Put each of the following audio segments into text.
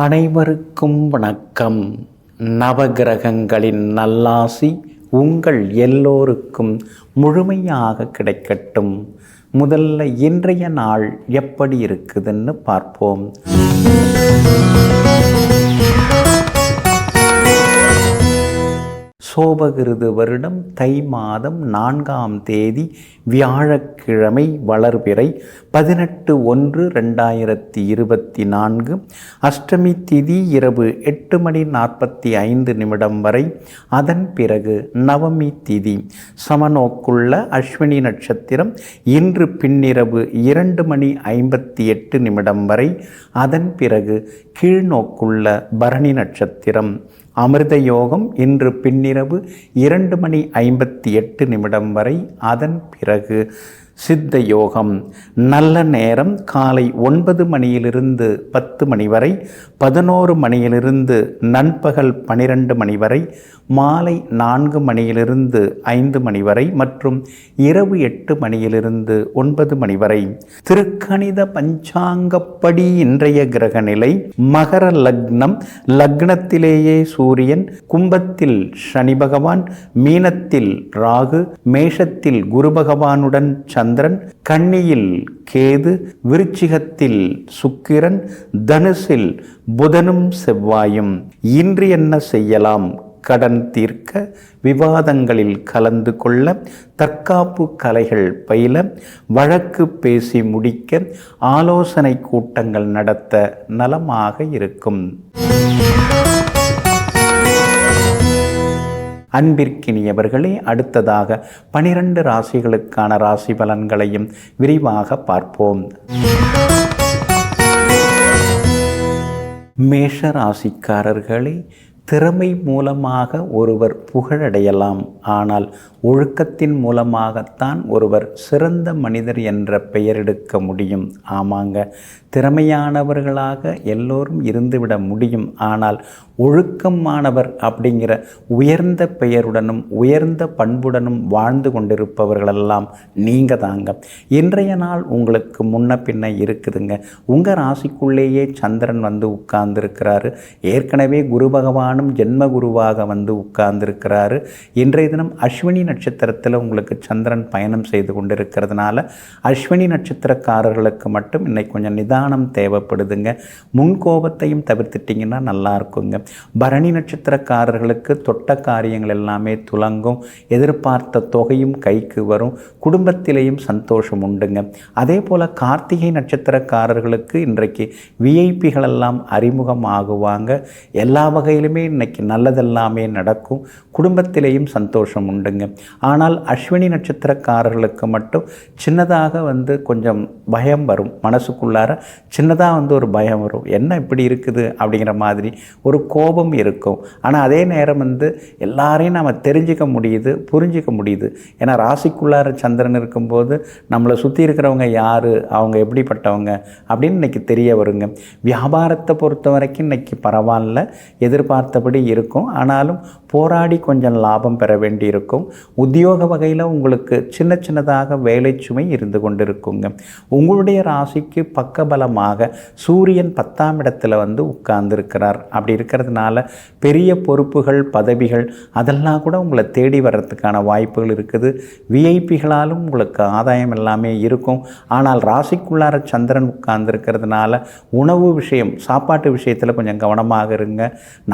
அனைவருக்கும் வணக்கம். நவகிரகங்களின் நல்லாசி உங்கள் எல்லோருக்கும் முழுமையாக கிடைக்கட்டும். முதல்ல இன்றைய நாள் எப்படி இருக்குதுன்னு பார்ப்போம். சோபகிருது வருடம் தை மாதம் 4ஆம் தேதி வியாழக்கிழமை வளர்பிறை 18/1/2024. அஷ்டமி திதி இரவு 8:45 வரை. அதன் பிறகு நவமி திதி. சமநோக்குள்ள அஸ்வினி நட்சத்திரம் இன்று பின்னிரவு 2:58 வரை. அதன் பிறகு கீழ்நோக்குள்ள பரணி நட்சத்திரம். அமிர்த யோகம் இன்று பின்னிரவு 2:58 வரை. அதன் பிறகு சித்த யோகம். நல்ல நேரம் காலை 9 மணியிலிருந்து 10 மணி வரை, 11 மணியிலிருந்து நண்பகல் 12 மணி வரை, மாலை 4 மணியிலிருந்து 5 மணி வரை மற்றும் இரவு 8 மணியிலிருந்து 9 மணி வரை. திருக்கணித பஞ்சாங்கப்படி இன்றைய கிரக நிலை: மகர லக்னம், லக்னத்திலேயே சூரியன், கும்பத்தில் சனி பகவான், மீனத்தில் ராகு, மேஷத்தில் குரு பகவானுடன் சந்திரன், கன்னியில் கேது, விருச்சிகத்தில் சுக்கிரன், தனுசில் புதனும் செவ்வாயும். இன்று என்ன செய்யலாம்? கடன் தீர்க்க, விவாதங்களில் கலந்து கொள்ள, தற்காப்பு கலைகள் பயில, வழக்கு பேசி முடிக்க, ஆலோசனை கூட்டங்கள் நடத்த நலமாக இருக்கும். அன்பிற்கினியவர்களே, அடுத்ததாக 12 ராசிகளுக்கான ராசி பலன்களையும் விரிவாக பார்ப்போம். மேஷ ராசிக்காரர்களே, திறமை மூலமாக ஒருவர் புகழடையலாம். ஆனால் ஒழுக்கத்தின் மூலமாகத்தான் ஒருவர் சிறந்த மனிதர் என்ற பெயர் எடுக்க முடியும். ஆமாங்க, திறமையானவர்களாக எல்லோரும் இருந்துவிட முடியும். ஆனால் ஒழுக்கமானவர் அப்படிங்கிற உயர்ந்த பெயருடனும் உயர்ந்த பண்புடனும் வாழ்ந்து கொண்டிருப்பவர்களெல்லாம் நீங்கள் தாங்க. இன்றைய நாள் உங்களுக்கு முன்ன பின்ன இருக்குதுங்க. உங்கள் ராசிக்குள்ளேயே சந்திரன் வந்து உட்கார்ந்துருக்கிறாரு. ஏற்கனவே குரு பகவானும் ஜென்ம குருவாக வந்து உட்கார்ந்துருக்கிறாரு. இன்றைய தினம் அஸ்வினி நட்சத்திரத்தில் உங்களுக்கு சந்திரன் பயணம் செய்து கொண்டிருக்கிறதுனால அஸ்வினி நட்சத்திரக்காரர்களுக்கு மட்டும் இன்னைக்கு கொஞ்சம் நிதானம் தேவைப்படுதுங்க. முன்கோபத்தையும் தவிர்த்துட்டிங்கன்னா நல்லா இருக்குங்க. பரணி நட்சத்திரக்காரர்களுக்கு தொட்ட காரியங்கள் எல்லாமே துலங்கும். எதிர்பார்த்த தொகையும் கைக்கு வரும். குடும்பத்திலேயும் சந்தோஷம் உண்டுங்க. அதே போல் கார்த்திகை நட்சத்திரக்காரர்களுக்கு இன்றைக்கு விஐபிகளெல்லாம் அறிமுகம் ஆகுவாங்க. எல்லா வகையிலுமே இன்னைக்கு நல்லதெல்லாமே நடக்கும். குடும்பத்திலேயும் சந்தோஷம் உண்டுங்க. ஆனால் அஸ்வினி நட்சத்திரக்காரர்களுக்கு மட்டும் சின்னதாக வந்து கொஞ்சம் பயம் வரும். மனசுக்குள்ளார சின்னதாக ஒரு பயம் வரும். என்ன இப்படி இருக்குது அப்படிங்கிற மாதிரி ஒரு கோபம் இருக்கும். ஆனால் அதே நேரம் எல்லாரையும் நம்ம தெரிஞ்சிக்க முடியுது, புரிஞ்சிக்க முடியுது. ஏன்னா ராசிக்குள்ளார சந்திரன் இருக்கும்போது நம்மளை சுற்றி இருக்கிறவங்க யார், அவங்க எப்படிப்பட்டவங்க அப்படின்னு இன்றைக்கி தெரிய வருங்க. வியாபாரத்தை பொறுத்த வரைக்கும் இன்றைக்கி பரவாயில்ல, எதிர்பார்த்தபடி இருக்கும். ஆனாலும் போராடி கொஞ்சம் லாபம் பெற வேண்டி இருக்கும். உத்தியோக வகையில் உங்களுக்கு சின்ன சின்னதாக வேலை சுமை இருந்து கொண்டிருக்குங்க. உங்களுடைய ராசிக்கு பக்கபலமாக சூரியன் 10ஆம் இடத்துல வந்து உட்கார்ந்துருக்கிறார். அப்படி இருக்கிறதுனால பெரிய பொறுப்புகள், பதவிகள் அதெல்லாம் கூட உங்களை தேடி வர்றதுக்கான வாய்ப்புகள் இருக்குது. விஐபிகளாலும் உங்களுக்கு ஆதாயம் எல்லாமே இருக்கும். ஆனால் ராசிக்குள்ளார சந்திரன் உட்கார்ந்துருக்கிறதுனால உணவு விஷயம், சாப்பாட்டு விஷயத்தில் கொஞ்சம் கவனமாக இருங்க.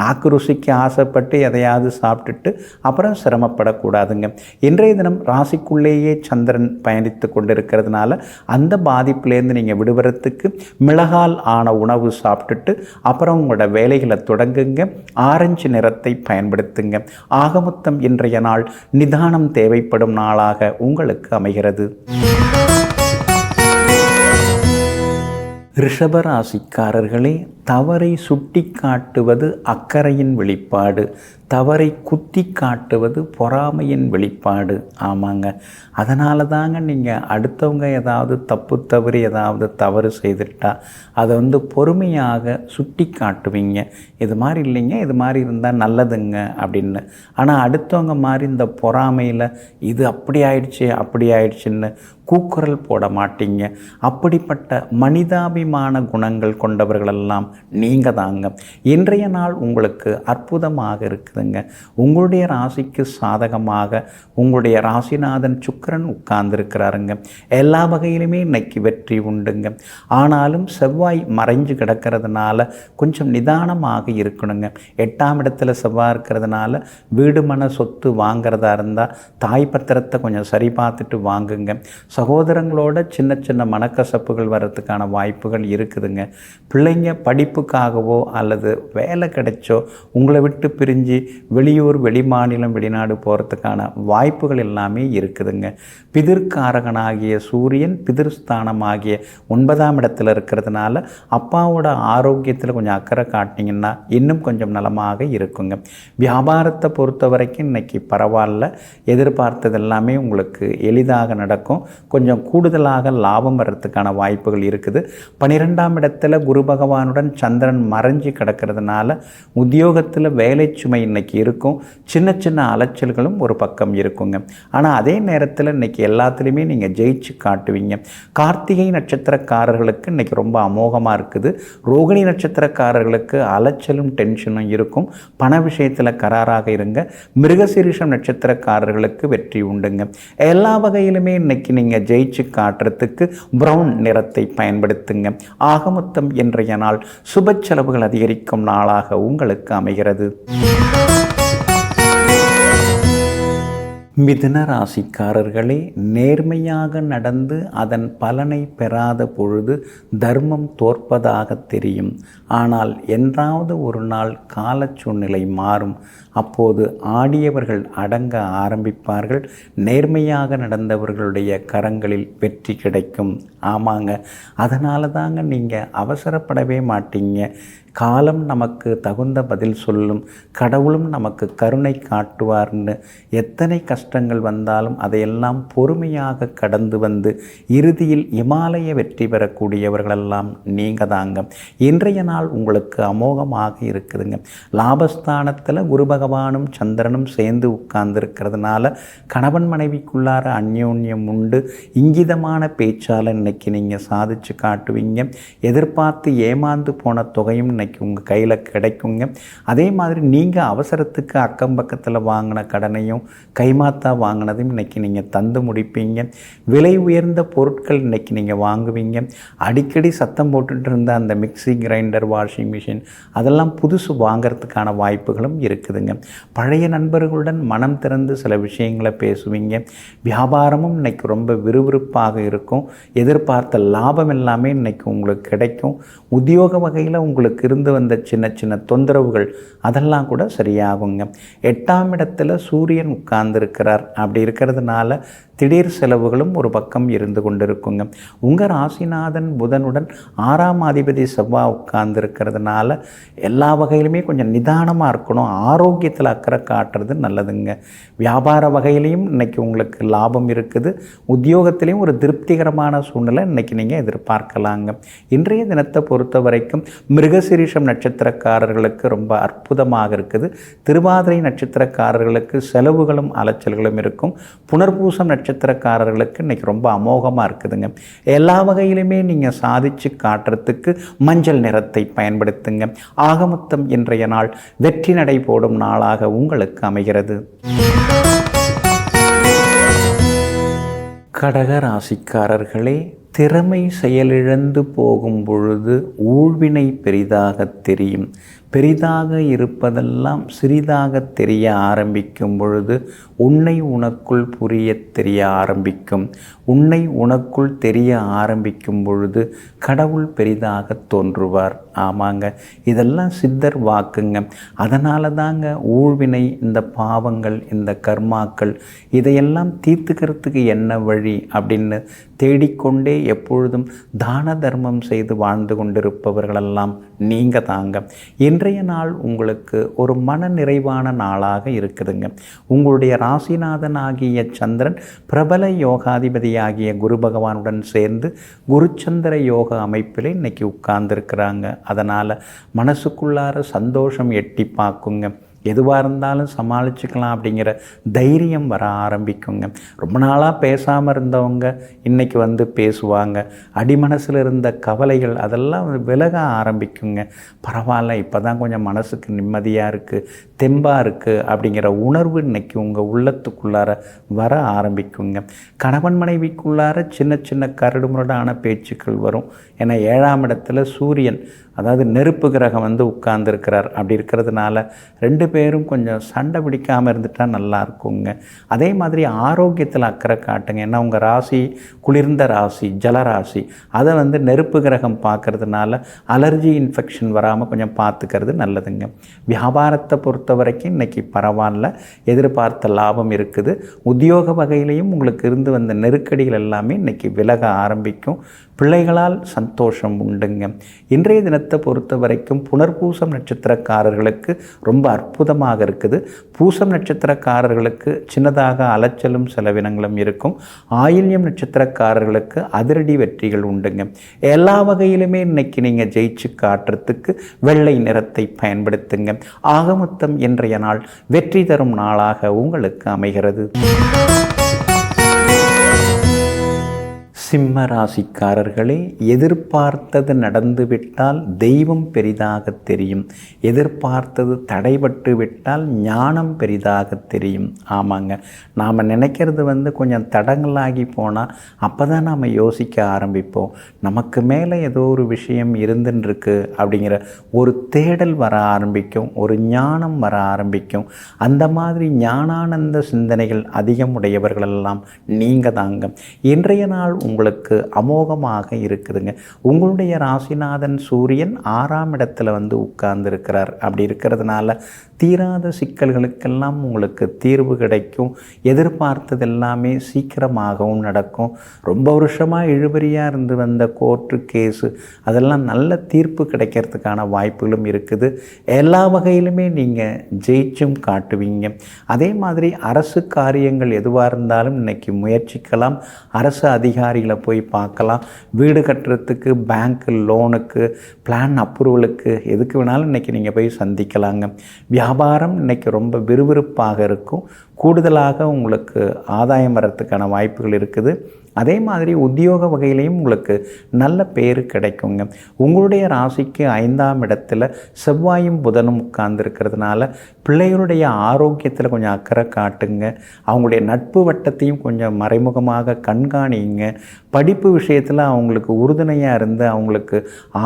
நாக்கு ருசிக்கு ஆசைப்பட்டு எதையாவது சாப்பிட்டுட்டு அப்புறம் சிரமப்படக்கூடாதுங்க. இன்றைய தினம் ராசிக்குள்ளேயே சந்திரன் பயணித்து கொண்டிருக்கிறதுனால அந்த பாதிப்புலேருந்து நீங்கள் விடுபடுறதுக்கு மிளகால் ஆன உணவு சாப்பிட்டுட்டு அப்புறம் உங்களோட வேலைகளை தொடங்குங்க. ஆரஞ்சு நிறத்தை பயன்படுத்துங்க. ஆகமொத்தம் இன்றைய நாள் நிதானம் தேவைப்படும் நாளாக உங்களுக்கு அமைகிறது. ரிஷபராசிக்காரர்களே, தவறை சுட்டி காட்டுவது அக்கறையின் வெளிப்பாடு, தவறை குத்தி காட்டுவது பொறாமையின் வெளிப்பாடு. ஆமாங்க, அதனால தாங்க நீங்கள் அடுத்தவங்க ஏதாவது தப்பு தவறு ஏதாவது தவறு செய்துட்டா அதை பொறுமையாக சுட்டி காட்டுவீங்க. இது மாதிரி இல்லைங்க, இது மாதிரி இருந்தால் நல்லதுங்க அப்படின்னு. ஆனால் அடுத்தவங்க மாதிரி இந்த பொறாமையில் இது அப்படி ஆயிடுச்சு அப்படி ஆயிடுச்சுன்னு கூக்குரல் போட மாட்டீங்க. அப்படிப்பட்ட மனிதாபிமான குணங்கள் கொண்டவர்களெல்லாம் நீங்கள் தாங்க. இன்றைய நாள் உங்களுக்கு அற்புதமாக இருக்குதுங்க. உங்களுடைய ராசிக்கு சாதகமாக உங்களுடைய ராசிநாதன் சுக்கிரன் உட்கார்ந்துருக்கிறாருங்க. எல்லா வகையிலுமே இன்னைக்கு வெற்றி உண்டுங்க. ஆனாலும் செவ்வாய் மறைஞ்சு கிடக்கிறதுனால கொஞ்சம் நிதானமாக இருக்கணுங்க. 8ஆம் இடத்துல செவ்வாய் இருக்கிறதுனால வீடு மன சொத்து வாங்கிறதா இருந்தால் தாய் பத்திரத்தை கொஞ்சம் சரி பார்த்துட்டு வாங்குங்க. சகோதரங்களோட சின்ன சின்ன மனக்கசப்புகள் வர்றதுக்கான வாய்ப்புகள் இருக்குதுங்க. பிள்ளைங்க படிப்புக்காகவோ அல்லது வேலை கிடைச்சோ உங்களை விட்டு பிரிஞ்சு வெளியூர் வெளிமாநிலம் வெளிநாடு போகிறதுக்கான வாய்ப்புகள் எல்லாமே இருக்குதுங்க. பிதிர்காரகனாகிய சூரியன் பிதிர்ஸ்தானமாகிய 9ஆம் இடத்துல இருக்கிறதுனால அப்பாவோட ஆரோக்கியத்தில் கொஞ்சம் அக்கறை காட்டினீங்கன்னா இன்னும் கொஞ்சம் நலமாக இருக்குங்க. வியாபாரத்தை பொறுத்த வரைக்கும் இன்னைக்கு பரவாயில்ல. எதிர்பார்த்தது எல்லாமே உங்களுக்கு எளிதாக நடக்கும். கொஞ்சம் கூடுதலாக லாபம் வர்றதுக்கான வாய்ப்புகள் இருக்குது. 12ஆம் இடத்துல குரு பகவானுடன் சந்திரன் மறைஞ்சு கிடக்கிறதுனால உத்தியோகத்தில் வேலை சுமை இன்னைக்கு இருக்கும். சின்ன சின்ன அலைச்சல்களும் ஒரு பக்கம் இருக்குங்க. ஆனால் அதே நேரத்தில் இன்னைக்கு எல்லாத்துலேயுமே நீங்கள் ஜெயிச்சு காட்டுவீங்க. கார்த்திகை நட்சத்திரக்காரர்களுக்கு இன்னைக்கு ரொம்ப அமோகமாக இருக்குது. ரோகிணி நட்சத்திரக்காரர்களுக்கு அலைச்சலும் டென்ஷனும் இருக்கும். பண விஷயத்தில் கராராக இருங்க. மிருகசீரிஷம் நட்சத்திரக்காரர்களுக்கு வெற்றி உண்டுங்க. எல்லா வகையிலுமே இன்னைக்கு நீங்கள் ஜெயிச்சு காட்டுறதுக்கு பிரவுன் நிறத்தை பயன்படுத்துங்க. ஆகமொத்தம் இன்றைய நாள் சுப செலவுகள் அதிகரிக்கும் நாளாக உங்களுக்கு அமைகிறது. மிதுன ராசிக்காரர்களே, நேர்மையாக நடந்து அதன் பலனை பெறாத பொழுது தர்மம் தோற்பதாக தெரியும். ஆனால் என்றாவது ஒரு நாள் கால சூழ்நிலை மாறும். அப்போது ஆடியவர்கள் அடங்க ஆரம்பிப்பார்கள். நேர்மையாக நடந்தவர்களுடைய கரங்களில் வெற்றி கிடைக்கும். ஆமாங்க, அதனால தாங்க நீங்கள் அவசரப்படவே மாட்டீங்க. காலம் நமக்கு தகுந்த பதில் சொல்லும், கடவுளும் நமக்கு கருணை காட்டுவார்னு எத்தனை கஷ்டங்கள் வந்தாலும் அதையெல்லாம் பொறுமையாக கடந்து வந்து இறுதியில் இமாலய வெற்றி பெறக்கூடியவர்களெல்லாம் நீங்கள் தாங்க. இன்றைய நாள் உங்களுக்கு அமோகமாக இருக்குதுங்க. லாபஸ்தானத்தில் குரு பகவானும் சந்திரனும் சேர்ந்து உட்கார்ந்துருக்கிறதுனால கணவன் மனைவிக்குள்ளார அந்யோன்யம் உண்டு. இங்கிதமான பேச்சால் இன்னைக்கு நீங்கள் சாதிச்சு காட்டுவீங்க. எதிர்பார்த்து ஏமாந்து போன தொகையும் உங்கள் கையில் கிடைக்குங்க. அதே மாதிரி நீங்கள் அவசரத்துக்கு அக்கம் பக்கத்தில் வாங்கின கடனையும் கைமாத்தா வாங்கினதையும் இன்றைக்கி நீங்கள் தந்து முடிப்பீங்க. விலை உயர்ந்த பொருட்கள் இன்றைக்கி நீங்கள் வாங்குவீங்க. அடிக்கடி சத்தம் போட்டுட்டு இருந்த அந்த மிக்சி, கிரைண்டர், வாஷிங் மிஷின் அதெல்லாம் புதுசு வாங்கிறதுக்கான வாய்ப்புகளும் இருக்குதுங்க. பழைய நண்பர்களுடன் மனம் திறந்து சில விஷயங்களை பேசுவீங்க. வியாபாரமும் இன்றைக்கி ரொம்ப விறுவிறுப்பாக இருக்கும். எதிர்பார்த்த லாபம் எல்லாமே இன்றைக்கி உங்களுக்கு கிடைக்கும். உத்தியோக வகையில் உங்களுக்கு இருந்து வந்த சின்ன சின்ன தொந்தரவுகள் அதெல்லாம் கூட சரியாகுங்க. 8ஆம் இடத்துல சூரியன் உட்கார்ந்துருக்கிறார். அப்படி இருக்கிறதுனால திடீர் செலவுகளும் ஒரு பக்கம் இருந்து கொண்டிருக்குங்க. உங்கள் ராசிநாதன் புதனுடன் 6ஆம் அதிபதி செவ்வாய் உட்கார்ந்துருக்கிறதுனால எல்லா வகையிலுமே கொஞ்சம் நிதானமாக இருக்கணும். ஆரோக்கியத்தில் அக்கறை காட்டுறது நல்லதுங்க. வியாபார வகையிலையும் இன்றைக்கி உங்களுக்கு லாபம் இருக்குது. உத்தியோகத்திலையும் ஒரு திருப்திகரமான சூழ்நிலை இன்றைக்கி நீங்கள் எதிர்பார்க்கலாங்க. இன்றைய தினத்தை பொறுத்த வரைக்கும் மிருகசீரிஷம் நட்சத்திரக்காரர்களுக்கு ரொம்ப அற்புதமாக இருக்குது. திருவாதிரை நட்சத்திரக்காரர்களுக்கு செலவுகளும் அலைச்சல்களும் இருக்கும். புனர்பூசம் நட்சத்திரக்காரர்களுக்கு இன்றைக்கி ரொம்ப அமோகமாக இருக்குதுங்க. எல்லா வகையிலுமே நீங்கள் சாதிச்சு காட்டுறதுக்கு மஞ்சள் நிறத்தை பயன்படுத்துங்க. ஆகமொத்தம் இன்றைய நாள் வெற்றி நடை போடும் நாளாக உங்களுக்கு அமைகிறது. கடக ராசிக்காரர்களே, திறமை செயலிழந்து போகும் பொழுது ஊழ்வினை பெரிதாக தெரியும். பெரிதாக இருப்பதெல்லாம் சிறிதாக தெரிய ஆரம்பிக்கும் பொழுது உன்னை உனக்குள் புரிய தெரிய ஆரம்பிக்கும். உன்னை உனக்குள் தெரிய ஆரம்பிக்கும் பொழுது கடவுள் பெரிதாக தோன்றுவார். ஆமாங்க, இதெல்லாம் சித்தர் வாக்குங்க. அதனால தாங்க ஊழ்வினை, இந்த பாவங்கள், இந்த கர்மாக்கள் இதையெல்லாம் தீர்த்துக்கிறதுக்கு என்ன வழி அப்படின்னு தேடிக்கொண்டே எப்பொழுதும் தான தர்மம் செய்து வாழ்ந்து கொண்டிருப்பவர்களெல்லாம் நீங்கள் தாங்க. இன்றைய நாள் உங்களுக்கு ஒரு மன நிறைவான நாளாக இருக்குதுங்க. உங்களுடைய ராசிநாதன் ஆகிய சந்திரன் பிரபல யோகாதிபதியாகிய குரு பகவானுடன் சேர்ந்து குருச்சந்திர யோக அமைப்பில் இன்னைக்கு உட்கார்ந்துருக்கிறாங்க. அதனால் மனசுக்குள்ளார சந்தோஷம் எட்டி பார்க்குங்க. எதுவாக இருந்தாலும் சமாளிச்சுக்கலாம் அப்படிங்கிற தைரியம் வர ஆரம்பிக்குங்க. ரொம்ப நாளாக பேசாமல் இருந்தவங்க இன்றைக்கி வந்து பேசுவாங்க. அடிமனசில் இருந்த கவலைகள் அதெல்லாம் விலக ஆரம்பிக்குங்க. பரவாயில்ல, இப்போ தான் கொஞ்சம் மனசுக்கு நிம்மதியாக இருக்குது, தெம்பாக இருக்குது அப்படிங்கிற உணர்வு இன்றைக்கி உங்கள் உள்ளத்துக்குள்ளார வர ஆரம்பிக்குங்க. கணவன் மனைவிக்குள்ளார சின்ன சின்ன கரடுமுரடான பேச்சுக்கள் வரும். ஏன்னா 7ஆம் இடத்துல சூரியன், அதாவது நெருப்பு கிரகம் வந்து உட்கார்ந்துருக்கிறார். அப்படி இருக்கிறதுனால 2 பேரும் கொஞ்சம் சண்டை பிடிக்காமல் இருந்துட்டால் நல்லா இருக்குங்க. அதே மாதிரி ஆரோக்கியத்தில் அக்கறை காட்டுங்க. ஏன்னா உங்கள் ராசி குளிர்ந்த ராசி, ஜலராசி, அதை வந்து நெருப்பு கிரகம் பார்க்கறதுனால அலர்ஜி இன்ஃபெக்ஷன் வராமல் கொஞ்சம் பார்த்துக்கிறது நல்லதுங்க. வியாபாரத்தை பொறுத்த வரைக்கும் இன்றைக்கி பரவாயில்ல, எதிர்பார்த்த லாபம் இருக்குது. உத்தியோக வகையிலையும் உங்களுக்கு இருந்து வந்த நெருக்கடிகள் எல்லாமே இன்றைக்கி விலக ஆரம்பிக்கும். பிள்ளைகளால் சந்தோஷம் உண்டுங்க. இன்றைய தினத்தை பொறுத்த வரைக்கும் புனர்பூசம் நட்சத்திரக்காரர்களுக்கு ரொம்ப அற்புதமாக இருக்குது. பூசம் நட்சத்திரக்காரர்களுக்கு சின்னதாக அலைச்சலும் செலவினங்களும் இருக்கும். ஆயில்யம் நட்சத்திரக்காரர்களுக்கு அதிரடி வெற்றிகள் உண்டுங்க. எல்லா வகையிலுமே இன்னைக்கு நீங்கள் ஜெயிச்சு காட்டுறதுக்கு வெள்ளை நிறத்தை பயன்படுத்துங்க. ஆகமொத்தம் இன்றைய நாள் வெற்றி தரும் நாளாக உங்களுக்கு அமைகிறது. சிம்ம ராசிக்காரர்களே, எதிர்பார்த்தது நடந்துவிட்டால் தெய்வம் பெரிதாக தெரியும். எதிர்பார்த்தது தடைபட்டு விட்டால் ஞானம் பெரிதாக தெரியும். ஆமாங்க, நாம் நினைக்கிறது வந்து கொஞ்சம் தடங்களாகி போனால் அப்போ தான் நாம் யோசிக்க ஆரம்பிப்போம். நமக்கு மேலே ஏதோ ஒரு விஷயம் இருந்துருக்கு அப்படிங்கிற ஒரு தேடல் வர ஆரம்பிக்கும், ஒரு ஞானம் வர ஆரம்பிக்கும். அந்த மாதிரி ஞானானந்த சிந்தனைகள் அதிகம் உடையவர்களெல்லாம் நீங்கள் தாங்க. இன்றைய நாள் உங்களுக்கு அமோகமாக இருக்குதுங்க. உங்களுடைய ராசிநாதன் சூரியன் 6ஆம் இடத்துல வந்து உட்கார்ந்துருக்கிறார். அப்படி இருக்கிறதுனால தீராத சிக்கல்களுக்கெல்லாம் உங்களுக்கு தீர்வு கிடைக்கும். எதிர்பார்த்தது எல்லாமே சீக்கிரமாகவும் நடக்கும். ரொம்ப வருஷமாக இழுபறியாக இருந்து வந்த கோர்ட்டு கேஸு அதெல்லாம் நல்ல தீர்ப்பு கிடைக்கிறதுக்கான வாய்ப்புகளும் இருக்குது. எல்லா வகையிலுமே நீங்கள் ஜெயிச்சும் காட்டுவீங்க. அதே மாதிரி அரசு காரியங்கள் எதுவாக இருந்தாலும் இன்றைக்கி முயற்சிக்கலாம். அரசு அதிகாரிகளை போய் பார்க்கலாம். வீடு கட்டுறதுக்கு, பேங்க் லோனுக்கு, பிளான் அப்ரூவலுக்கு, எதுக்கு வேணாலும் இன்றைக்கி நீங்கள் போய் சந்திக்கலாங்க. வியாபாரம் இன்றைக்கி ரொம்ப விறுவிறுப்பாக இருக்கும். கூடுதலாக உங்களுக்கு ஆதாயம் வர்றதுக்கான வாய்ப்புகள் இருக்குது. அதே மாதிரி உத்தியோக வகையிலையும் உங்களுக்கு நல்ல பேர் கிடைக்குங்க. உங்களுடைய ராசிக்கு 5ஆம் இடத்துல செவ்வாயும் புதனும் உட்கார்ந்துருக்கிறதுனால பிள்ளைகளுடைய ஆரோக்கியத்தில் கொஞ்சம் அக்கறை காட்டுங்க. அவங்களுடைய நட்பு வட்டத்தையும் கொஞ்சம் மறைமுகமாக கண்காணிங்க. படிப்பு விஷயத்தில் அவங்களுக்கு உறுதுணையாக இருந்து அவங்களுக்கு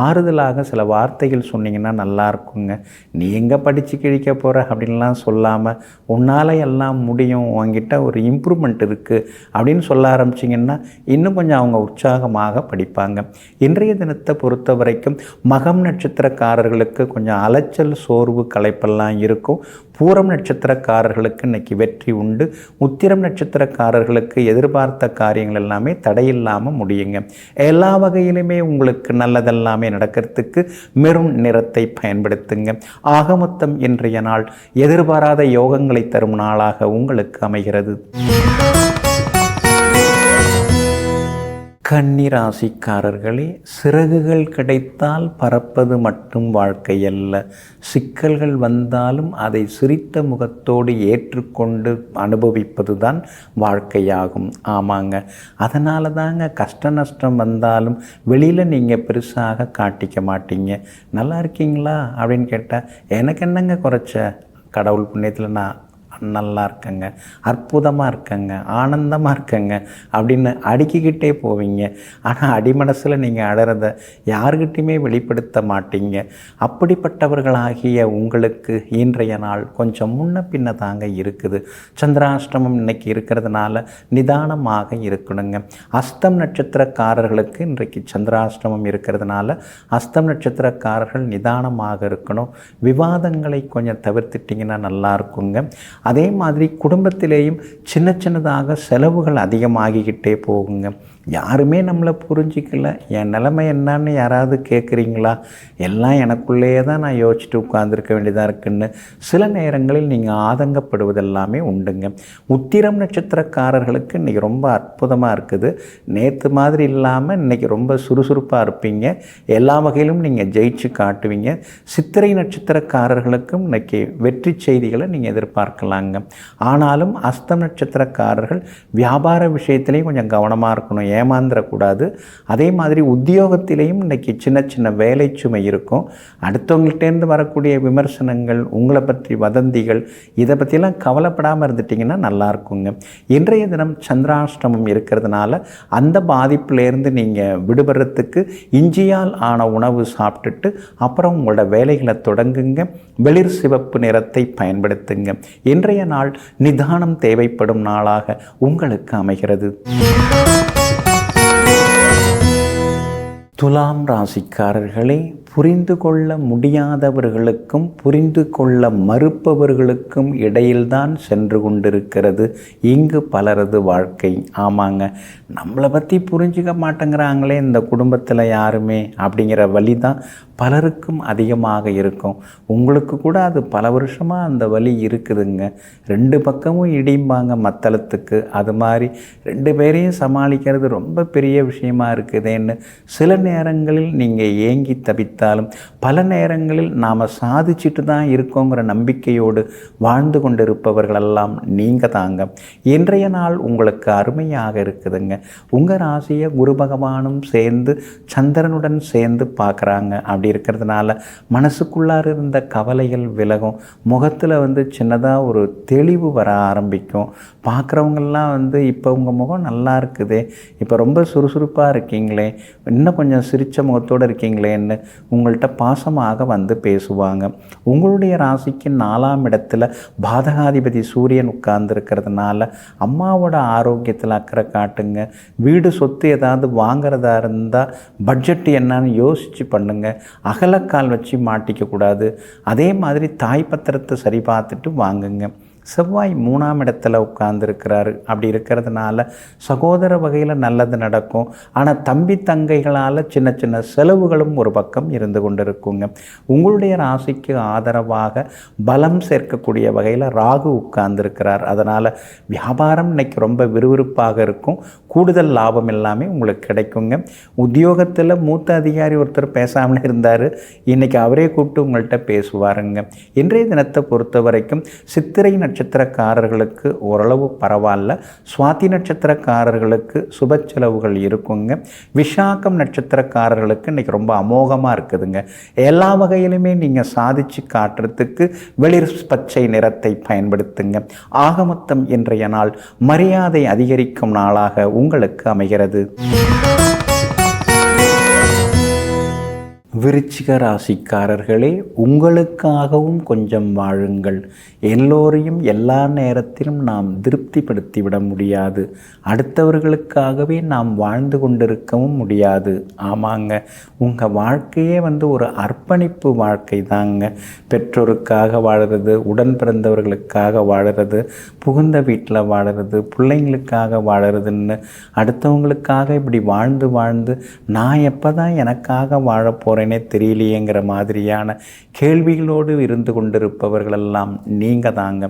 ஆறுதலாக சில வார்த்தைகள் சொன்னீங்கன்னா நல்லா இருக்குங்க. நீ எங்கே படித்து கிழிக்க போகிற அப்படின்லாம் சொல்லாமல், உன்னால் எல்லாம் முடியும், உங்ககிட்ட ஒரு இம்ப்ரூவ்மெண்ட் இருக்குது அப்படின்னு சொல்ல ஆரம்பிச்சிங்கன்னா இன்னும் கொஞ்சம் அவங்க உற்சாகமாக படிப்பாங்க. இன்றைய தினத்தை பொறுத்த வரைக்கும் மகம் நட்சத்திரக்காரர்களுக்கு கொஞ்சம் அலைச்சல், சோர்வு, களைப்பெல்லாம் இருக்கும். பூரம் நட்சத்திரக்காரர்களுக்கு இன்றைக்கி வெற்றி உண்டு. உத்திரம் நட்சத்திரக்காரர்களுக்கு எதிர்பார்த்த காரியங்கள் எல்லாமே தடையில்லாமல் முடியுங்க. எல்லா வகையிலுமே உங்களுக்கு நல்லதெல்லாமே நடக்கிறதுக்கு மெரூன் நிறத்தை பயன்படுத்துங்க. ஆகமொத்தம் இன்றைய நாள் எதிர்பாராத யோகங்களை தரும் நாளாக உங்களுக்கு அமைகிறது. கன்னிராசிக்காரர்களே, சிறகுகள் கிடைத்தால் பறப்பது மட்டும் வாழ்க்கையல்ல. சிக்கல்கள் வந்தாலும் அதை சிரித்த முகத்தோடு ஏற்றுக்கொண்டு அனுபவிப்பது தான் வாழ்க்கையாகும். ஆமாங்க, அதனால தாங்க கஷ்ட நஷ்டம் வந்தாலும் வெளியில் நீங்கள் பெருசாக காட்டிக்க மாட்டீங்க. நல்லா இருக்கீங்களா அப்படின்னு கேட்டால் எனக்கு என்னங்க குறைச்ச, கடவுள் புண்ணியத்தில் நான் நல்லா இருக்கங்க, அற்புதமாக இருக்கங்க, ஆனந்தமாக இருக்கங்க அப்படின்னு அடுக்கிக்கிட்டே போவீங்க. ஆனால் அடிமனசில் நீங்கள் அழறத யார்கிட்டையுமே வெளிப்படுத்த மாட்டீங்க. அப்படிப்பட்டவர்களாகிய உங்களுக்கு இன்றைய நாள் கொஞ்சம் முன்ன பின்ன தாங்க இருக்குது. சந்திராஷ்டமம் இன்னைக்கு இருக்கிறதுனால நிதானமாக இருக்கணுங்க. அஸ்தம் நட்சத்திரக்காரர்களுக்கு இன்றைக்கு சந்திராஷ்டமம் இருக்கிறதுனால அஸ்தம் நட்சத்திரக்காரர்கள் நிதானமாக இருக்கணும். விவாதங்களை கொஞ்சம் தவிர்த்துட்டிங்கன்னா நல்லா இருக்குங்க. அதே மாதிரி குடும்பத்திலேயும் சின்ன சின்னதாக செலவுகள் அதிகமாகிக்கிட்டே போகுங்க. யாருமே நம்மளை புரிஞ்சிக்கல, என் நிலைமை என்னான்னு யாராவது கேட்குறீங்களா, எல்லாம் எனக்குள்ளேயே தான் நான் யோசிச்சுட்டு உட்காந்துருக்க வேண்டியதாக இருக்குன்னு சில நேரங்களில் நீங்கள் ஆதங்கப்படுவதெல்லாமே உண்டுங்க. உத்திரம் நட்சத்திரக்காரர்களுக்கு இன்றைக்கி ரொம்ப அற்புதமாக இருக்குது. நேற்று மாதிரி இல்லாமல் இன்றைக்கி ரொம்ப சுறுசுறுப்பாக இருப்பீங்க. எல்லா வகையிலும் நீங்கள் ஜெயிச்சு காட்டுவீங்க. சித்திரை நட்சத்திரக்காரர்களுக்கும் இன்றைக்கி வெற்றி செய்திகளை நீங்கள் எதிர்பார்க்கலாங்க. ஆனாலும் அஸ்தம் நட்சத்திரக்காரர்கள் வியாபார விஷயத்திலையும் கொஞ்சம் கவனமாக இருக்கணும், ஏமாந்துடக்கூடாது. அதே மாதிரி உத்தியோகத்திலையும் இன்றைக்கி சின்ன சின்ன வேலை சுமை இருக்கும். அடுத்தவங்கள்டேருந்து வரக்கூடிய விமர்சனங்கள், உங்களை பற்றி வதந்திகள், இதை பற்றியெல்லாம் கவலைப்படாமல் இருந்துட்டிங்கன்னா நல்லாயிருக்குங்க. இன்றைய தினம் சந்திராஷ்டமம் இருக்கிறதுனால அந்த பாதிப்புலேருந்து நீங்கள் விடுபடுறதுக்கு இஞ்சியால் ஆன உணவு சாப்பிட்டுட்டு அப்புறம் உங்களோட வேலைகளை தொடங்குங்க. வெளிர் சிவப்பு நிறத்தை பயன்படுத்துங்க. இன்றைய நாள் நிதானம் தேவைப்படும் நாளாக உங்களுக்கு அமைகிறது. துலாம் ராசிக்காரர்களே, புரிந்து கொள்ள முடியாதவர்களுக்கும் புரிந்து கொள்ள மறுப்பவர்களுக்கும் இடையில்தான் சென்று கொண்டிருக்கிறது இங்கு பலரது வாழ்க்கை. ஆமாங்க, நம்மளை பற்றி புரிஞ்சிக்க மாட்டேங்கிறாங்களே இந்த குடும்பத்தில் யாருமே அப்படிங்கிற வலி தான் பலருக்கும் அதிகமாக இருக்கும். உங்களுக்கு கூட அது பல வருஷமாக அந்த வலி இருக்குதுங்க. ரெண்டு பக்கமும் இடிம்பாங்க மத்தளத்துக்கு. அது மாதிரி ரெண்டு பேரையும் சமாளிக்கிறது ரொம்ப பெரிய விஷயமா இருக்குதுன்னு சில நேரங்களில் நீங்கள் ஏங்கி தவித்தாலும் பல நேரங்களில் நாம் சாதிச்சுட்டு தான் இருக்கோங்கிற நம்பிக்கையோடு வாழ்ந்து கொண்டிருப்பவர்களெல்லாம் நீங்கள் தாங்க. இன்றைய நாள் உங்களுக்கு அருமையாக இருக்குதுங்க. உங்கள் ராசியை குரு பகவானும் சேர்ந்து சந்திரனுடன் சேர்ந்து பார்க்குறாங்க. அப்படி இருக்கிறதுனால மனசுக்குள்ளார இருந்த கவலைகள் விலகும். முகத்தில் சின்னதாக ஒரு தெளிவு வர ஆரம்பிக்கும். பார்க்குறவங்கெல்லாம் இப்போ உங்கள் முகம் நல்லா இருக்குதே, இப்போ ரொம்ப சுறுசுறுப்பாக இருக்கீங்களே, இன்னும் கொஞ்சம் சிரித்த முகத்தோடு இருக்கீங்களேன்னு உங்கள்கிட்ட பாசமாக பேசுவாங்க. உங்களுடைய ராசிக்கு 4ஆம் இடத்துல பாதகாதிபதி சூரியன் உட்கார்ந்துருக்கிறதுனால அம்மாவோட ஆரோக்கியத்தில் அக்கறை காட்டுங்க. வீடு சொத்து ஏதாவது வாங்கிறதா இருந்தால் பட்ஜெட் என்னன்னு யோசித்து பண்ணுங்க. அகலக்கால் வச்சு மாட்டிக்கக்கூடாது. அதே மாதிரி தாய் பத்திரத்தை சரி பார்த்துட்டு வாங்குங்க. செவ்வாய் 3ஆம் இடத்துல உட்கார்ந்துருக்கிறாரு. அப்படி இருக்கிறதுனால சகோதர வகையில் நல்லது நடக்கும். ஆனால் தம்பி தங்கைகளால் சின்ன சின்ன செலவுகளும் ஒரு பக்கம் இருந்து கொண்டு இருக்குங்க. உங்களுடைய ராசிக்கு ஆதரவாக பலம் சேர்க்கக்கூடிய வகையில் ராகு உட்கார்ந்துருக்கிறார். அதனால் வியாபாரம் இன்னைக்கு ரொம்ப விறுவிறுப்பாக இருக்கும். கூடுதல் லாபம் எல்லாமே உங்களுக்கு கிடைக்குங்க. உத்தியோகத்தில் மூத்த அதிகாரி ஒருத்தர் பேசாமல் இருந்தார், இன்றைக்கி அவரே கூப்பிட்டு உங்கள்கிட்ட பேசுவாருங்க. இன்றைய தினத்தை பொறுத்த வரைக்கும் சித்திரை நட்சத்திரக்காரர்களுக்கு ஓரளவு பரவாயில்ல. சுவாதி நட்சத்திரக்காரர்களுக்கு சுப செலவுகள் இருக்குங்க. விசாகம் நட்சத்திரக்காரர்களுக்கு இன்றைக்கி ரொம்ப அமோகமாக இருக்குதுங்க. எல்லா வகையிலுமே நீங்கள் சாதிச்சு காட்டுறதுக்கு வெளிர் பச்சை நிறத்தை பயன்படுத்துங்க. ஆக மொத்தம் இன்றைய நாள் மரியாதை அதிகரிக்கும் நாளாக உங்களுக்கு அமைகிறது. விருச்சிக ராசிக்காரர்களே, உங்களுக்காகவும் கொஞ்சம் வாழுங்கள். எல்லோரையும் எல்லா நேரத்திலும் நாம் திருப்திப்படுத்தி விட முடியாது. அடுத்தவர்களுக்காகவே நாம் வாழ்ந்து கொண்டிருக்கவும் முடியாது. ஆமாங்க, உங்கள் வாழ்க்கையே ஒரு அர்ப்பணிப்பு வாழ்க்கை தாங்க. பெற்றோருக்காக வாழுறது, உடன் பிறந்தவர்களுக்காக வாழுறது, புகுந்த வீட்டில் வாழுறது, பிள்ளைங்களுக்காக வாழுறதுன்னு அடுத்தவங்களுக்காக இப்படி வாழ்ந்து வாழ்ந்து நான் எப்போ தான் எனக்காக வாழ போகிறேனே தெரியலையேங்கிற மாதிரியான கேள்விகளோடு இருந்து கொண்டிருப்பவர்களெல்லாம் நீங்கள் தாங்க.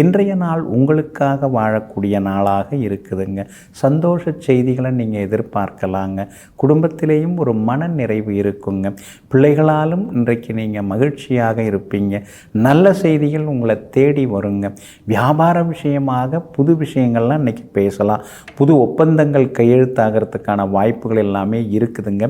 இன்றைய நாள் உங்களுக்காக வாழக்கூடிய நாளாக இருக்குதுங்க. சந்தோஷ செய்திகளை நீங்கள் எதிர்பார்க்கலாங்க. குடும்பத்திலேயும் ஒரு மன நிறைவு இருக்குங்க. பிள்ளைகளாலும் இன்றைக்கு நீங்கள் மகிழ்ச்சியாக இருப்பீங்க. நல்ல செய்திகள் உங்களை தேடி வருங்க. வியாபார விஷயமாக புது விஷயங்கள்லாம் இன்றைக்கி பேசலாம். புது ஒப்பந்தங்கள் கையெழுத்தாகிறதுக்கான வாய்ப்புகள் எல்லாமே இருக்குதுங்க.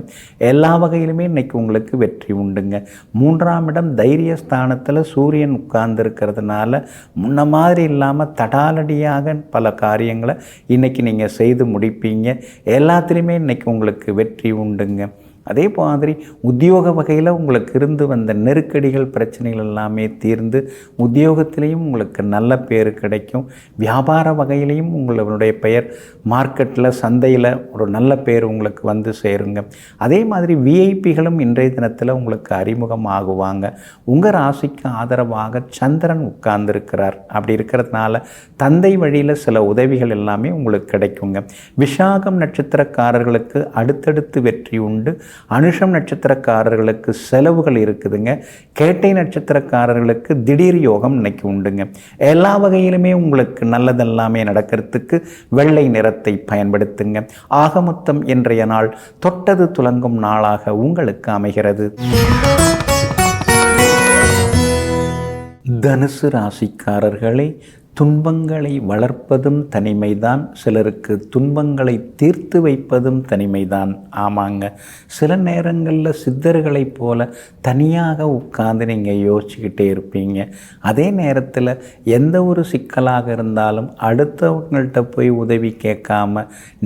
எல்லா வகையிலுமே இன்றைக்கி உங்களுக்கு வெற்றி உண்டுங்க. 3ஆம் இடம் தைரியஸ்தானத்தில் சூரியன் உட்கார்ந்துருக்கிறதுனால முன்ன மாதிரி இல்லாமல் தடாலடியாக பல காரியங்களை இன்றைக்கி நீங்கள் செய்து முடிப்பீங்க. எல்லாத்துலேயுமே இன்றைக்கி உங்களுக்கு வெற்றி உண்டுங்க. அதே மாதிரி உத்தியோக வகையில் உங்களுக்கு இருந்து வந்த நெருக்கடிகள் பிரச்சனைகள் எல்லாமே தீர்ந்து உத்தியோகத்திலையும் உங்களுக்கு நல்ல பேர் கிடைக்கும். வியாபார வகையிலையும் உங்களுடைய பெயர் மார்க்கெட்டில் சந்தையில் ஒரு நல்ல பேர் உங்களுக்கு வந்து சேருங்க. அதே மாதிரி விஐபிகளும் இன்றைய தினத்தில் உங்களுக்கு அறிமுகம் ஆகுவாங்க. உங்கள் ராசிக்கு ஆதரவாக சந்திரன் உட்கார்ந்துருக்கிறார். அப்படி இருக்கிறதுனால தந்தை வழியில் சில உதவிகள் எல்லாமே உங்களுக்கு கிடைக்குங்க. விசாகம் நட்சத்திரக்காரர்களுக்கு அடுத்தடுத்து வெற்றி உண்டு. அனுஷம் நட்சத்திரக்காரர்களுக்கு செலவுகள் இருக்குதுங்க. கேட்டை நட்சத்திரக்காரர்களுக்கு திடீர் யோகம் இன்னைக்கு உண்டுங்க. எல்லா வகையிலுமே உங்களுக்கு நல்லதெல்லாமே நடக்கிறதுக்கு வெள்ளை நிறத்தை பயன்படுத்துங்க. ஆக மொத்தம் இன்றைய நாள் தொட்டது துலங்கும் நாளாக உங்களுக்கு அமைகிறது. தனுசு ராசிக்காரர்களே, துன்பங்களை வளர்ப்பதும் தனிமைதான், சிலருக்கு துன்பங்களை தீர்த்து வைப்பதும் தனிமைதான். ஆமாங்க, சில நேரங்களில் சித்தர்களைப் போல தனியாக உட்கார்ந்து நீங்கள் யோசிச்சுக்கிட்டே இருப்பீங்க. அதே நேரத்தில் எந்த ஒரு சிக்கலாக இருந்தாலும் அடுத்தவங்கள்ட்ட போய் உதவி கேட்காம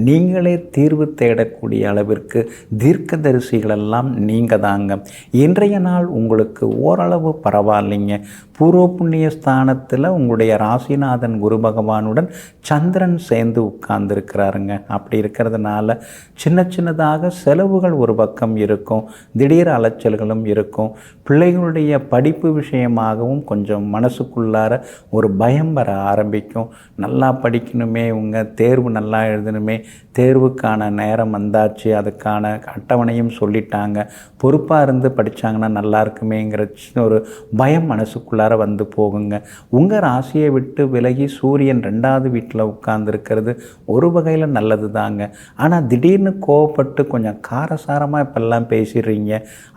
நீங்களே தீர்வு தேடக்கூடிய அளவிற்கு தீர்க்கதரிசிகளெல்லாம் நீங்கள் தாங்க. இன்றைய நாள் உங்களுக்கு ஓரளவு பரவாயில்லைங்க. பூர்வ புண்ணிய ஸ்தானத்தில் உங்களுடைய ராசிநாதன் குரு பகவானுடன் சந்திரன் சேர்ந்து உட்கார்ந்துருக்கிறாருங்க. அப்படி இருக்கிறதுனால சின்ன சின்னதாக செலவுகள் ஒரு பக்கம் இருக்கும், திடீர் அலைச்சல்களும் இருக்கும். பிள்ளைகளுடைய படிப்பு விஷயமாகவும் கொஞ்சம் மனசுக்குள்ளார ஒரு பயம் வர ஆரம்பிக்கும். நல்லா படிக்கணுமே, இவங்க தேர்வு நல்லா எழுதணுமே, தேர்வுக்கான நேரம் வந்தாச்சு, அதுக்கான அட்டவணையும் சொல்லிட்டாங்க, பொறுப்பாக இருந்து படித்தாங்கன்னா நல்லா இருக்குமேங்கிற ஒரு பயம் மனசுக்குள்ளார வந்து போகுங்க. உங்கள் ராசியை விட்டு விலகி சூரியன் 2வது வீட்டில் உட்கார்ந்துருக்கிறது ஒரு வகையில் நல்லது தாங்க. ஆனால் திடீர்னு கோவப்பட்டு கொஞ்சம் காரசாரமாக இப்பெல்லாம் பேசிடுறீங்க.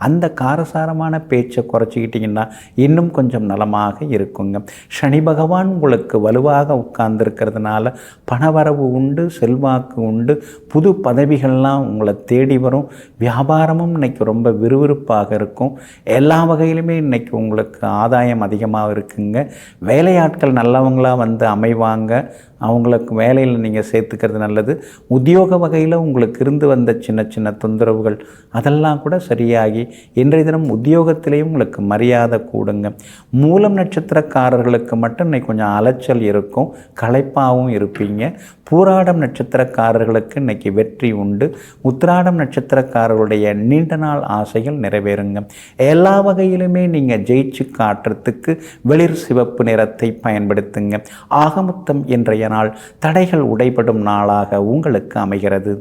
அந்த காரசாரமான பேச்சை குறைச்சிக்கிட்டிங்கன்னா இன்னும் கொஞ்சம் நலமாக இருக்குங்க. சனி பகவான் உங்களுக்கு வலுவாக உட்கார்ந்துருக்கிறதுனால பணவரவு உண்டு, செல்வாக்கு உண்டு, புது பதவிகள்லாம் உங்களை தேடி வரும். வியாபாரமும் இன்னைக்கு ரொம்ப விறுவிறுப்பாக இருக்கும். எல்லா வகையிலுமே இன்னைக்கு உங்களுக்கு ஆதாயம் அதிகமாக இருக்குங்க. வேலையாட்கள் நல்லவங்களாக வந்து அமைவாங்க. அவங்களுக்கு வேலையில் நீங்கள் சேர்த்துக்கிறது நல்லது. உத்தியோக வகையில் உங்களுக்கு இருந்து வந்த சின்ன சின்ன தொந்தரவுகள் அதெல்லாம் கூட சரியாகி இன்றைய தினம் உத்தியோகத்திலேயும் உங்களுக்கு மரியாதை கூடுங்க. மூலம் நட்சத்திரக்காரர்களுக்கு மட்டும் இன்னைக்கு கொஞ்சம் அலைச்சல் இருக்கும், களைப்பாகவும் இருப்பீங்க. பூராடம் நட்சத்திரக்காரர்களுக்கு இன்னைக்கு வெற்றி உண்டு. உத்திராடம் நட்சத்திரக்காரர்களுடைய நீண்ட நாள் ஆசைகள் நிறைவேறுங்க. எல்லா வகையிலுமே நீங்கள் ஜெயிச்சு காட்டுறதுக்கு வெளிர் சிவப்பு நிறத்தை பயன்படுத்துங்க. ஆகமொத்தம் இன்றைய நாள் தடைகள் உடைபடும் நாளாக உங்களுக்கு அமைகிறது.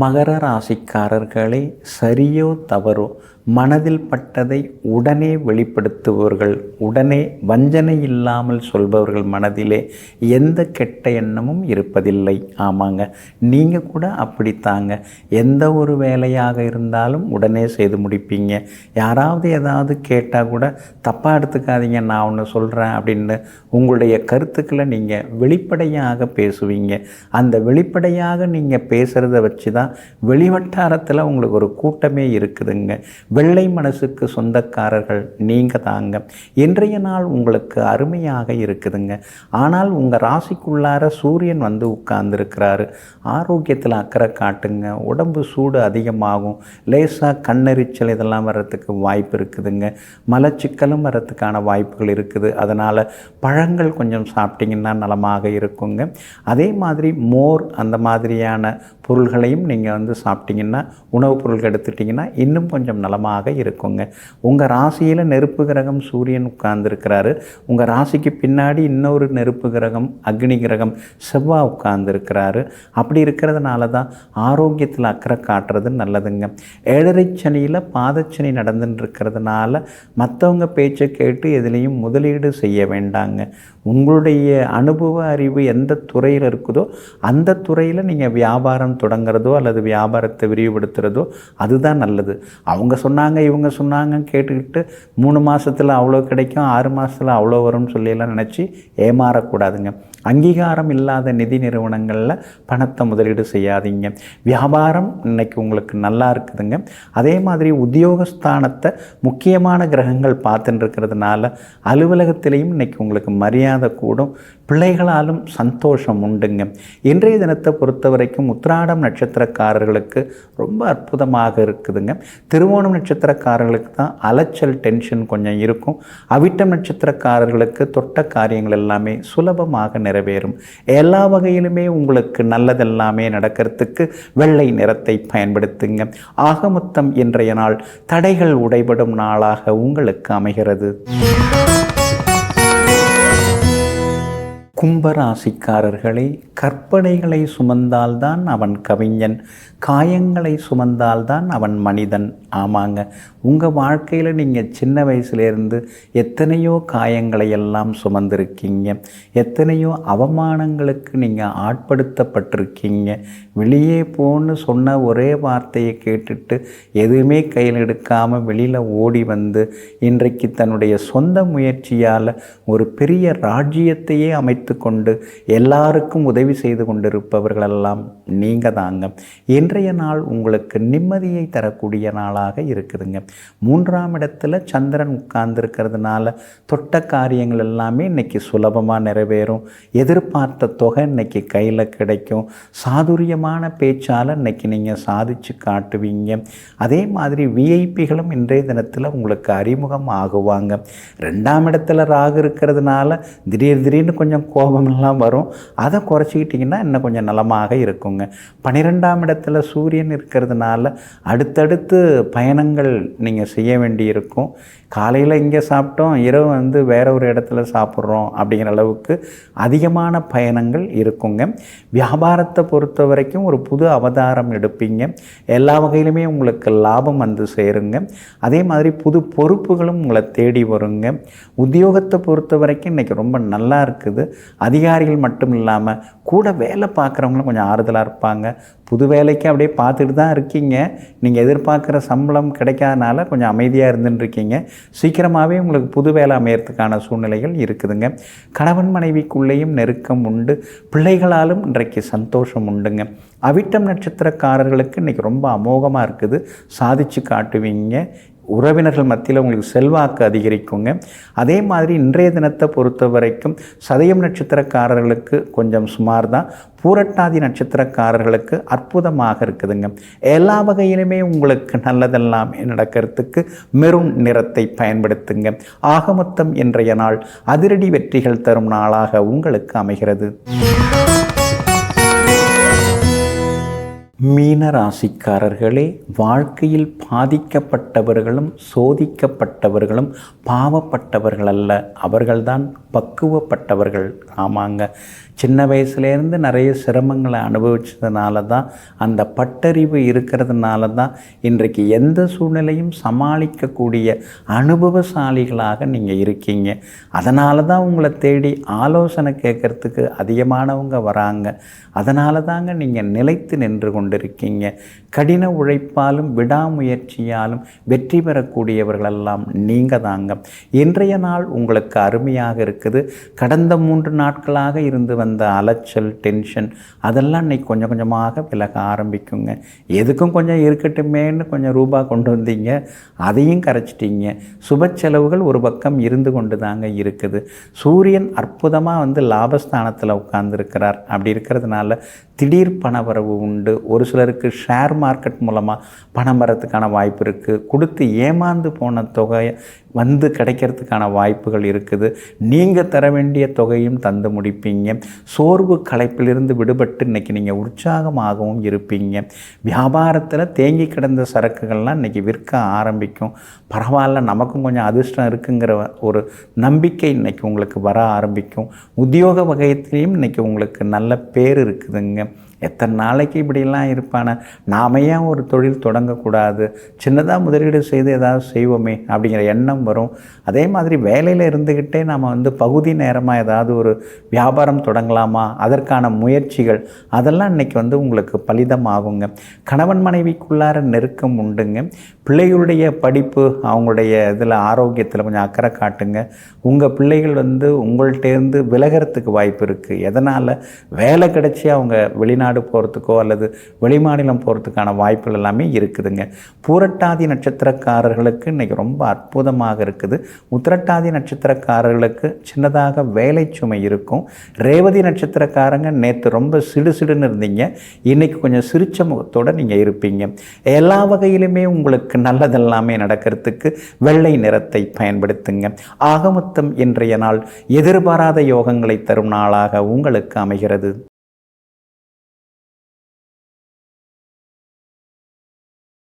மகர ராசிக்காரர்களே, சரியோ தவறோ மனதில் பட்டதை உடனே வெளிப்படுத்துபவர்கள், உடனே வஞ்சனை இல்லாமல் சொல்பவர்கள் மனதிலே எந்த கெட்ட எண்ணமும் இருப்பதில்லை. ஆமாங்க, நீங்கள் கூட அப்படித்தாங்க. எந்த ஒரு வேலையாக இருந்தாலும் உடனே செய்து முடிப்பீங்க. யாராவது ஏதாவது கேட்டால் கூட தப்பாக எடுத்துக்காதீங்க, நான் ஒன்று சொல்கிறேன் அப்படின்னு உங்களுடைய கருத்துக்களை நீங்கள் வெளிப்படையாக பேசுவீங்க. அந்த வெளிப்படையாக நீங்கள் பேசுகிறத வச்சு தான் வெளிவட்டாரத்தில் உங்களுக்கு ஒரு கூட்டமே இருக்குதுங்க. வெள்ளை மனசுக்கு சொந்தக்காரர்கள் நீங்கள் தாங்க. இன்றைய நாள் உங்களுக்கு அருமையாக இருக்குதுங்க. ஆனால் உங்கள் ராசிக்குள்ளார சூரியன் வந்து உட்கார்ந்துருக்கிறாரு. ஆரோக்கியத்தில் அக்கறை காட்டுங்க. உடம்பு சூடு அதிகமாகும். லேசாக கண்ணெரிச்சல் இதெல்லாம் வர்றதுக்கு வாய்ப்பு இருக்குதுங்க. மலச்சிக்கலும் வர்றதுக்கான வாய்ப்புகள் இருக்குது. அதனால் பழங்கள் கொஞ்சம் சாப்பிட்டிங்கன்னா நலமாக இருக்குங்க. அதே மாதிரி மோர் அந்த மாதிரியான பொருள்களையும் நீங்கள் வந்து சாப்பிட்டிங்கன்னா, உணவுப் பொருள்கள் எடுத்துட்டிங்கன்னா இன்னும் கொஞ்சம் நலமாக இருக்குங்க. உங்கள் ராசியில் நெருப்பு கிரகம் சூரியன் உட்கார்ந்துருக்கிறாரு. உங்கள் ராசிக்கு பின்னாடி இன்னொரு நெருப்பு கிரகம் அக்னி கிரகம் செவ்வாய் உட்கார்ந்துருக்கிறாரு. அப்படி இருக்கிறதுனால தான் ஆரோக்கியத்தில் அக்கறை காட்டுறது நல்லதுங்க. 7.5 சனியில் பாதச்சனி நடந்துன்னு இருக்கிறதுனால மற்றவங்க பேச்சை கேட்டு எதுலேயும் முதலீடு செய்ய வேண்டாங்க. உங்களுடைய அனுபவ அறிவு எந்த துறையில் இருக்குதோ அந்த துறையில் நீங்கள் வியாபாரம் தொடங்குறதோ அல்லது வியாபாரத்தை விரிவுபடுத்துகிறதோ அதுதான் நல்லது. அவங்க சொன்னாங்க இவங்க சொன்னாங்க கேட்டுக்கிட்டு 3 மாதத்தில் அவ்வளோ கிடைக்கும், 6 மாதத்தில் அவ்வளோ வரும்னு சொல்லியெல்லாம் நினச்சி ஏமாறக்கூடாதுங்க. அங்கீகாரம் இல்லாத நிதி நிறுவனங்களில் பணத்தை முதலீடு செய்யாதீங்க. வியாபாரம் இன்னைக்கு உங்களுக்கு நல்லா இருக்குதுங்க. அதே மாதிரி உத்தியோகஸ்தானத்தை முக்கியமான கிரகங்கள் பார்த்துட்டு இருக்கிறதுனால அலுவலகத்திலையும் இன்னைக்கு உங்களுக்கு மரியாதை கூடும். பிள்ளைகளாலும் சந்தோஷம் உண்டுங்க. இன்றைய தினத்தை பொறுத்த வரைக்கும் உத்திராடம் நட்சத்திரக்காரர்களுக்கு ரொம்ப அற்புதமாக இருக்குதுங்க. திருவோணம் நட்சத்திரக்காரர்களுக்கு தான் அலைச்சல் டென்ஷன் கொஞ்சம் இருக்கும். அவிட்டம் நட்சத்திரக்காரர்களுக்கு தொட்ட காரியங்கள் எல்லாமே சுலபமாக நிறைவேறும். எல்லா வகையிலுமே உங்களுக்கு நல்லதெல்லாமே நடக்கிறதுக்கு வெள்ளை நிறத்தை பயன்படுத்துங்க. ஆக மொத்தம் இன்றைய நாள் தடைகள் உடைபடும் நாளாக உங்களுக்கு அமைகிறது. கும்பராசிக்காரர்களே, கற்பனைகளை சுமந்தால்தான் அவன் கவிஞன், காயங்களை சுமந்தால்தான் அவன் மனிதன். ஆமாங்க, உங்கள் வாழ்க்கையில் நீங்கள் சின்ன வயசுலேருந்து எத்தனையோ காயங்களை எல்லாம் சுமந்திருக்கீங்க. எத்தனையோ அவமானங்களுக்கு நீங்கள் ஆட்படுத்தப்பட்டிருக்கீங்க. வெளியே போன்னு சொன்ன ஒரே வார்த்தையை கேட்டுட்டு எதுவுமே கையில் எடுக்காமல் வெளியில் ஓடி வந்து இன்றைக்கு தன்னுடைய சொந்த முயற்சியால் ஒரு பெரிய ராஜ்யத்தையே அமைத்து கொண்டு எல்லாருக்கும் உதவி செய்து கொண்டிருப்பவர்களெல்லாம் நீங்கள் தாங்க. இன்றைய நாள் உங்களுக்கு நிம்மதியை தரக்கூடிய நாளாக இருக்குதுங்க. 3ஆம் இடத்துல சந்திரன் உட்கார்ந்துருக்கிறதுனால தொட்ட காரியங்கள் எல்லாமே இன்னைக்கு சுலபமாக நிறைவேறும். எதிர்பார்த்த தொகை இன்னைக்கு கையில் கிடைக்கும். சாதுரியமான பேச்சால் இன்னைக்கு நீங்கள் சாதிச்சு காட்டுவீங்க. அதே மாதிரி விஐபிகளும் இன்றைய தினத்தில் உங்களுக்கு அறிமுகம் ஆகுவாங்க. 2ஆம் இடத்துல ராகு இருக்கிறதுனால திடீர்னு கொஞ்சம் கோபமெல்லாம் வரும். அதை குறைச்சிக்கிட்டிங்கன்னா இன்னும் கொஞ்சம் நலமாக இருக்குங்க. 12ஆம் இடத்துல சூரியன் இருக்கிறதுனால அடுத்தடுத்து பயணங்கள் நீங்கள் செய்ய வேண்டியிருக்கும். காலையில் இங்கே சாப்பிட்டோம், இரவு வேற ஒரு இடத்துல சாப்பிட்றோம் அப்படிங்கிற அளவுக்கு அதிகமான பயணங்கள் இருக்குங்க. வியாபாரத்தை பொறுத்த வரைக்கும் ஒரு புது அவதாரம் எடுப்பீங்க. எல்லா வகையிலுமே உங்களுக்கு லாபம் சேருங்க. அதே மாதிரி புது பொறுப்புகளும் உங்களை தேடி வருங்க. உத்தியோகத்தை பொறுத்த வரைக்கும் இன்றைக்கி ரொம்ப நல்லா இருக்குது. அதிகாரிகள் மட்டும் இல்லாமல் கூட வேலை பார்க்குறவங்களும் கொஞ்சம் ஆறுதலாக இருப்பாங்க. புது வேலைக்கு அப்படியே பார்த்துட்டு தான் இருக்கீங்க. நீங்கள் எதிர்பார்க்குற சம்பளம் கிடைக்காதனால கொஞ்சம் அமைதியாக இருந்துட்டுருக்கீங்க. சீக்கிரமாகவே உங்களுக்கு புது வேலை அமையறதுக்கான சூழ்நிலைகள் இருக்குதுங்க. கணவன் மனைவிக்குள்ளேயும் நெருக்கம் உண்டு. பிள்ளைகளாலும் இன்றைக்கு சந்தோஷம் உண்டுங்க. அவிட்டம் நட்சத்திரக்காரர்களுக்கு இன்றைக்கி ரொம்ப அமோகமாக இருக்குது. சாதிச்சு காட்டுவீங்க. உறவினர்கள் மத்தியில் உங்களுக்கு செல்வாக்கு அதிகரிக்குங்க. அதே மாதிரி இன்றைய தினத்தை பொறுத்த வரைக்கும் சதயம் நட்சத்திரக்காரர்களுக்கு கொஞ்சம் சுமார் தான். பூரட்டாதி நட்சத்திரக்காரர்களுக்கு அற்புதமாக இருக்குதுங்க. எல்லா வகையிலுமே உங்களுக்கு நல்லதெல்லாம் நடக்கிறதுக்கு மெரூன் நிறத்தை பயன்படுத்துங்க. ஆக மொத்தம் இன்றைய நாள் அதிரடி வெற்றிகள் தரும் நாளாக உங்களுக்கு அமைகிறது. மீன ராசிக்காரர்களே, வாழ்க்கையில் பாதிக்கப்பட்டவர்களும் சோதிக்கப்பட்டவர்களும் பாவப்பட்டவர்கள் அல்ல, அவர்கள்தான் பக்குவப்பட்டவர்கள். ஆமாங்க, சின்ன வயசுலேருந்து நிறைய சிரமங்களை அனுபவிச்சதுனால தான், அந்த பட்டறிவு இருக்கிறதுனால தான் இன்றைக்கு எந்த சூழ்நிலையும் சமாளிக்கக்கூடிய அனுபவசாலிகளாக நீங்கள் இருக்கீங்க. அதனால தான் உங்களை தேடி ஆலோசனை கேட்குறதுக்கு அதிகமானவங்க வராங்க. அதனால தாங்க நீங்கள் நிலைத்து நின்று கொண்டிருக்கீங்க. கடின உழைப்பாலும் விடாமுயற்சியாலும் வெற்றி பெறக்கூடியவர்களெல்லாம் நீங்கள் தாங்க. இன்றைய நாள் உங்களுக்கு அருமையாக இருக்குது. கடந்த 3 நாட்களாக இருந்து வந்த அலைச்சல் டென்ஷன் அதெல்லாம் இன்னைக்கு கொஞ்சம் கொஞ்சமாக விலக ஆரம்பிக்குங்க. எதுக்கும் கொஞ்சம் இருக்கட்டுமேன்னு கொஞ்சம் ரூபா கொண்டு வந்தீங்க, அதையும் கரைச்சிட்டிங்க. சுப செலவுகள் ஒரு பக்கம் இருந்து கொண்டு தாங்க இருக்குது. சூரியன் அற்புதமாக லாபஸ்தானத்தில் உட்கார்ந்துருக்கிறார். அப்படி இருக்கிறதுனால திடீர் பணவரவு உண்டு. ஒரு சிலருக்கு ஷேர் மார்க்கெட் மூலமாக பணம் வரத்துக்கான வாய்ப்பு இருக்குது. கொடுத்து ஏமாந்து போன தொகையை கிடைக்கிறதுக்கான வாய்ப்புகள் இருக்குது. நீங்கள் தர வேண்டிய தொகையும் தந்து முடிப்பீங்க. சோர்வு களைப்பிலிருந்து விடுபட்டு இன்றைக்கி நீங்கள் உற்சாகமாகவும் இருப்பீங்க. வியாபாரத்தில் தேங்கி கிடந்த சரக்குகள்லாம் இன்றைக்கி விற்க ஆரம்பிக்கும். பரவாயில்ல, நமக்கும் கொஞ்சம் அதிர்ஷ்டம் இருக்குங்கிற ஒரு நம்பிக்கை இன்றைக்கி உங்களுக்கு வர ஆரம்பிக்கும். உத்தியோக வகையத்திலையும் இன்றைக்கி உங்களுக்கு நல்ல பேர் இருக்குதுங்க. எத்தனை நாளைக்கு இப்படிலாம் இருப்பானே, நாம ஏன் ஒரு தொழில் தொடங்கக்கூடாது, சின்னதாக முதலீடு செய்து ஏதாவது செய்வோமே அப்படிங்கிற எண்ணம் வரும். அதே மாதிரி வேலையில் இருந்துக்கிட்டே நாம் பகுதி நேரமாக ஏதாவது ஒரு வியாபாரம் தொடங்கலாமா, அதற்கான முயற்சிகள் அதெல்லாம் இன்றைக்கி உங்களுக்கு பலிதமாகுங்க. கணவன் மனைவிக்குள்ளார நெருக்கம் உண்டுங்க. பிள்ளைகளுடைய படிப்பு, அவங்களுடைய இதில் ஆரோக்கியத்தில் கொஞ்சம் அக்கறை காட்டுங்க. உங்கள் பிள்ளைகள் உங்கள்கிட்டேருந்து விலகிறதுக்கு வாய்ப்பு இருக்குது. எதனால், வேலை கிடைச்சி அவங்க வெளிநாடு போகிறதுக்கோ அல்லது வெளிமாநிலம் போகிறதுக்கான வாய்ப்புகள் எல்லாமே இருக்குதுங்க. பூரட்டாதி நட்சத்திரக்காரர்களுக்கு இன்றைக்கி ரொம்ப அற்புதமாக இருக்குது. உத்திரட்டாதி நட்சத்திரக்காரர்களுக்கு சின்னதாக வேலை சுமை இருக்கும். ரேவதி நட்சத்திரக்காரங்க நேற்று ரொம்ப சிடுசிடுன்னு இருந்தீங்க, இன்றைக்கி கொஞ்சம் சிரிச்ச முகத்தோடு நீங்கள் இருப்பீங்க. எல்லா வகையிலுமே உங்களுக்கு நல்லதெல்லாமே நடக்கிறதுக்கு வெள்ளை நிறத்தை பயன்படுத்துங்க. ஆகமொத்தம் இன்றைய நாள் எதிர்பாராத யோகங்களை தரும் நாளாக உங்களுக்கு அமைகிறது.